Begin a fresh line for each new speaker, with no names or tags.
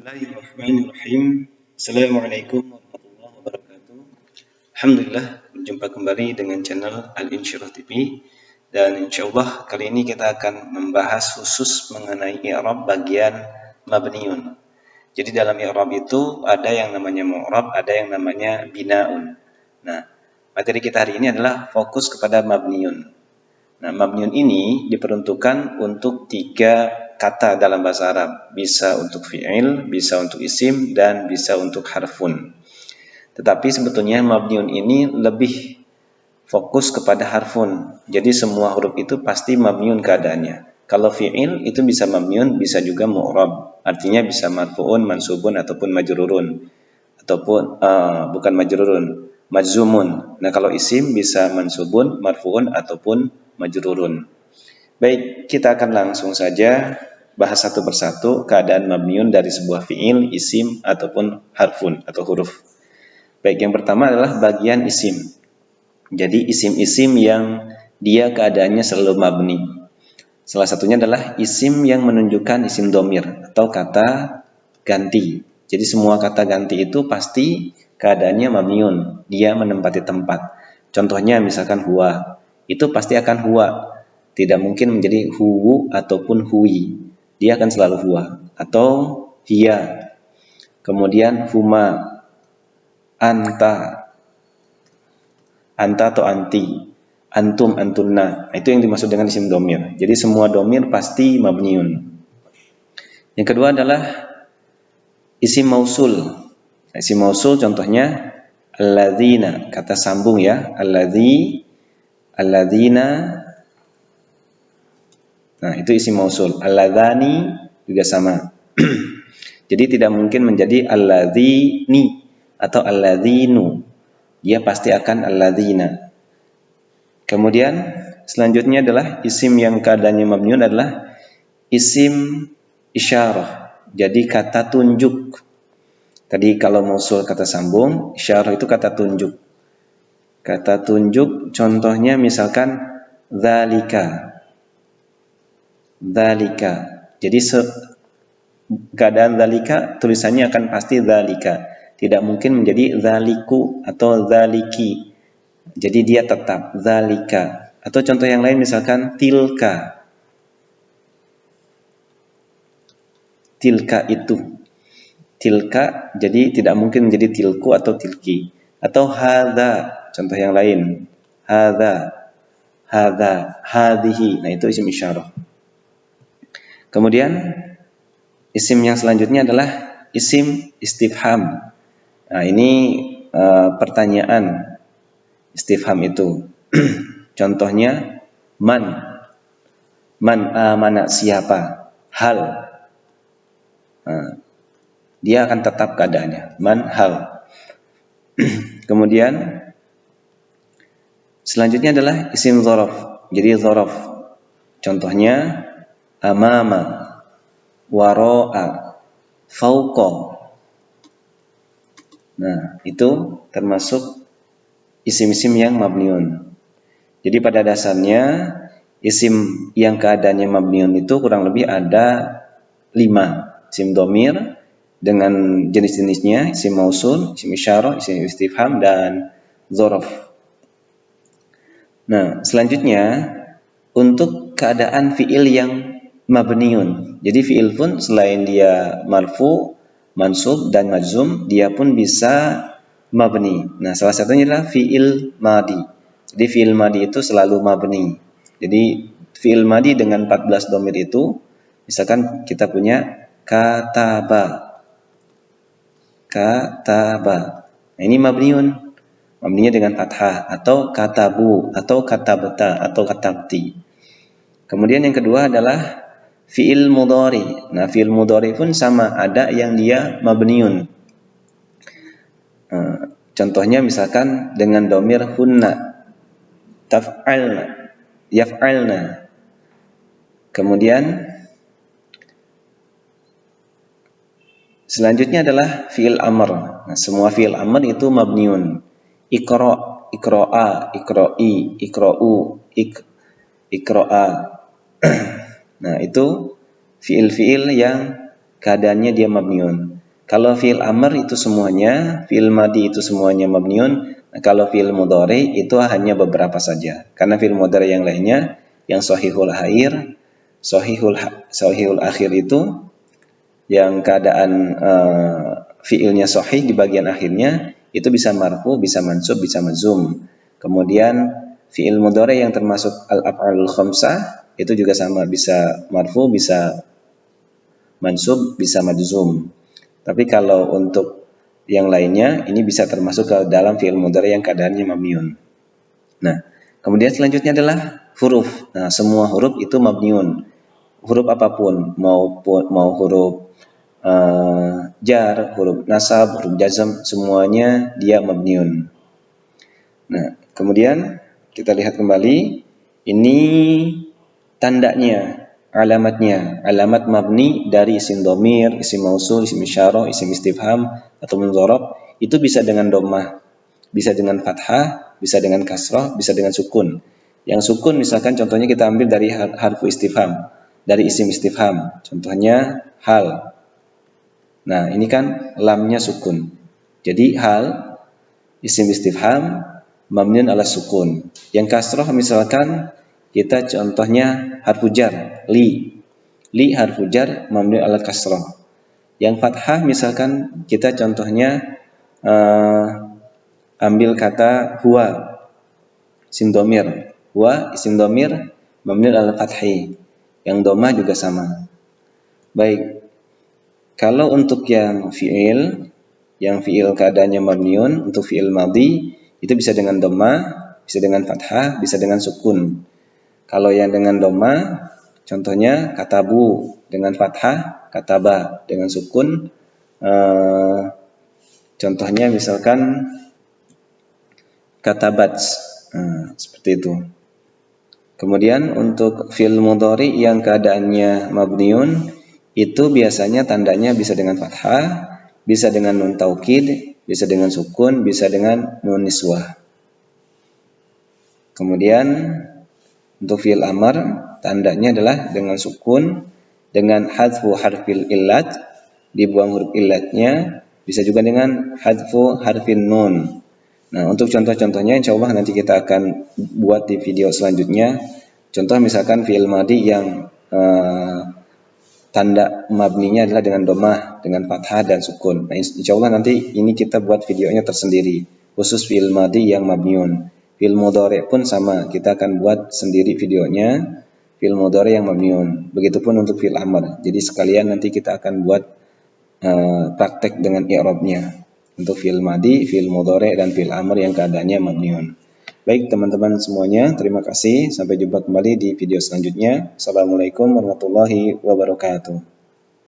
Bismillahirrahmanirrahim. Assalamualaikum warahmatullahi wabarakatuh. Alhamdulillah, berjumpa kembali dengan channel Al-Insyirah TV. Dan insyaallah kali ini kita akan membahas khusus mengenai i'rab bagian mabniun. Jadi dalam i'rab itu ada yang namanya mu'rab, ada yang namanya binaun. Nah, materi kita hari ini adalah fokus kepada mabniun. Nah, mabniun ini diperuntukkan untuk 3 kata dalam bahasa Arab. Bisa untuk fi'il, bisa untuk isim, dan bisa untuk harfun. Tetapi sebetulnya mabniun ini lebih fokus kepada harfun. Jadi semua huruf itu pasti mabniun keadaannya. Kalau fi'il itu bisa mabniun, bisa juga mu'rab. Artinya bisa marfu'un, mansubun, ataupun majrurun. Ataupun bukan majrurun, majzumun. Nah, kalau isim bisa mansubun, marfu'un, ataupun majrurun. Baik, kita akan langsung saja bahas satu persatu keadaan mabniun dari sebuah fi'il, isim, ataupun harfun atau huruf. Baik, yang pertama adalah bagian isim. Jadi isim-isim yang dia keadaannya selalu mabni. Salah satunya adalah isim yang menunjukkan isim domir atau kata ganti. Jadi semua kata ganti itu pasti keadaannya mabniun. Dia menempati tempat. Contohnya misalkan huwa. Itu pasti akan huwa. Tidak mungkin menjadi huwu ataupun huwi. Dia akan selalu huwa. Atau hiya. Kemudian huma. Anta. Anta atau anti. Antum, antunna. Itu yang dimaksud dengan isim domir. Jadi semua domir pasti mabniun. Yang kedua adalah isim mausul. Isim mausul contohnya alladzina. Kata sambung ya. Alladzina. Nah, itu isim mausul. Alladzani juga sama. Jadi tidak mungkin menjadi alladzini atau alladzinu. Dia pasti akan alladzina. Kemudian selanjutnya adalah isim yang keadaannya mabniun adalah isim isyarah. Jadi kata tunjuk. Tadi kalau mausul kata sambung, isyarah itu kata tunjuk. Kata tunjuk contohnya misalkan dzalika. Dzalika. Jadi keadaan dzalika tulisannya akan pasti dzalika. Tidak mungkin menjadi dzaliku atau dzaliki. Jadi dia tetap dzalika. Atau contoh yang lain misalkan tilka. Tilka itu. Tilka jadi tidak mungkin menjadi tilku atau tilki. Atau hadza. Contoh yang lain. Hadza. Hadza. Hadhihi. Nah, itu isim isyarah. Kemudian isim yang selanjutnya adalah isim istifham. Nah, ini pertanyaan istifham itu. Contohnya man. Man amana siapa? Hal. Nah, dia akan tetap keadaannya. Man hal. Kemudian selanjutnya adalah isim dzaraf. Jadi dzaraf. Contohnya amama, waro'a, fauqa. Nah, itu termasuk isim-isim yang mabniun. Jadi pada dasarnya isim yang keadaannya mabniun itu kurang lebih ada 5. Isim domir dengan jenis-jenisnya, isim mausul, isim isyarah, isim istifham, dan dzaraf. Nah, selanjutnya untuk keadaan fi'il yang mabniun. Jadi fi'il pun selain dia marfu, mansub, dan majzum, dia pun bisa mabni. Nah, salah satunya adalah fi'il madi. Jadi fi'il madi itu selalu mabni. Jadi fi'il madi dengan 14 domir itu, misalkan kita punya kataba. Kataba. Nah, ini mabniun. Mabninya dengan fathah atau katabu atau katabta atau katabti. Kemudian yang kedua adalah fi'il mudhari. Nah, fi'il mudhari pun sama, ada yang dia mabniun. Contohnya misalkan dengan domir hunna, taf'alna, yaf'alna. Kemudian selanjutnya adalah fi'il amr. Nah, semua fi'il amr itu mabniun. Iqra, iqra'a, iqra'i, iqra'u, iqra'a. Nah, itu fi'il-fi'il yang keadaannya dia mabniun. Kalau fi'il amr itu semuanya, fi'il madi itu semuanya mabniun. Nah, kalau fi'il mudhari itu hanya beberapa saja. Karena fi'il mudhari yang lainnya, yang sahihul sahihul akhir itu yang keadaan fi'ilnya sahih di bagian akhirnya itu bisa marfu, bisa mansub, bisa majzum. Kemudian fi'il mudhari yang termasuk al-af'alul khamsah itu juga sama, bisa marfu, bisa mansub, bisa majzum. Tapi kalau untuk yang lainnya ini bisa termasuk ke dalam fi'il mudhari yang keadaannya mabniun. Nah, kemudian selanjutnya adalah huruf. Nah, semua huruf itu mabniun. Huruf apapun, mau huruf jar, huruf nasab, huruf jazm, semuanya dia mabniun. Nah, kemudian kita lihat kembali ini tandanya, alamatnya, alamat mabni dari isim dhamir, isim mausul, isim isyarah, isim istifham atau mudhari'ah itu bisa dengan dhammah, bisa dengan fathah, bisa dengan kasrah, bisa dengan sukun. Yang sukun misalkan contohnya kita ambil dari harfu istifham, dari isim istifham. Contohnya hal. Nah, ini kan lamnya sukun. Jadi hal isim istifham mabniun ala sukun. Yang kasrah misalkan kita contohnya harfu jar, li. Li harfu jar mabniun ala kasrah. Yang fathah misalkan kita contohnya ambil kata huwa, isim dhamir. Huwa isim dhamir mabniun ala fathi. Yang dhammah juga sama. Baik. Kalau untuk yang fi'il keadaannya mabniun, untuk fi'il madhi itu bisa dengan dhammah, bisa dengan fathah, bisa dengan sukun. Kalau yang dengan dhammah, contohnya katabu dengan fathah, kataba dengan sukun. Contohnya misalkan katabat, seperti itu. Kemudian untuk fi'il mudhari yang keadaannya mabniun itu biasanya tandanya bisa dengan fathah, bisa dengan nun taukid, bisa dengan sukun, bisa dengan nun niswah. Kemudian untuk fi'il amr tandanya adalah dengan sukun, dengan hadfu harfil illat, dibuang huruf illatnya, bisa juga dengan hadfu harfin nun. Nah, untuk contoh-contohnya insya Allah nanti kita akan buat di video selanjutnya. Contoh misalkan fi'il madhi yang tanda mabninya adalah dengan dhammah, dengan fathah dan sukun. Nah, insya Allah nanti ini kita buat videonya tersendiri, khusus fi'il madhi yang mabniun. Fi'il mudhari pun sama, kita akan buat sendiri videonya, fi'il mudhari yang mabniun. Begitupun untuk fi'il amr. Jadi sekalian nanti kita akan buat praktek dengan i'rabnya. Untuk fi'il madhi, fi'il mudhari dan fi'il amr yang keadaannya mabniun. Baik teman-teman semuanya, terima kasih. Sampai jumpa kembali di video selanjutnya. Assalamualaikum warahmatullahi wabarakatuh.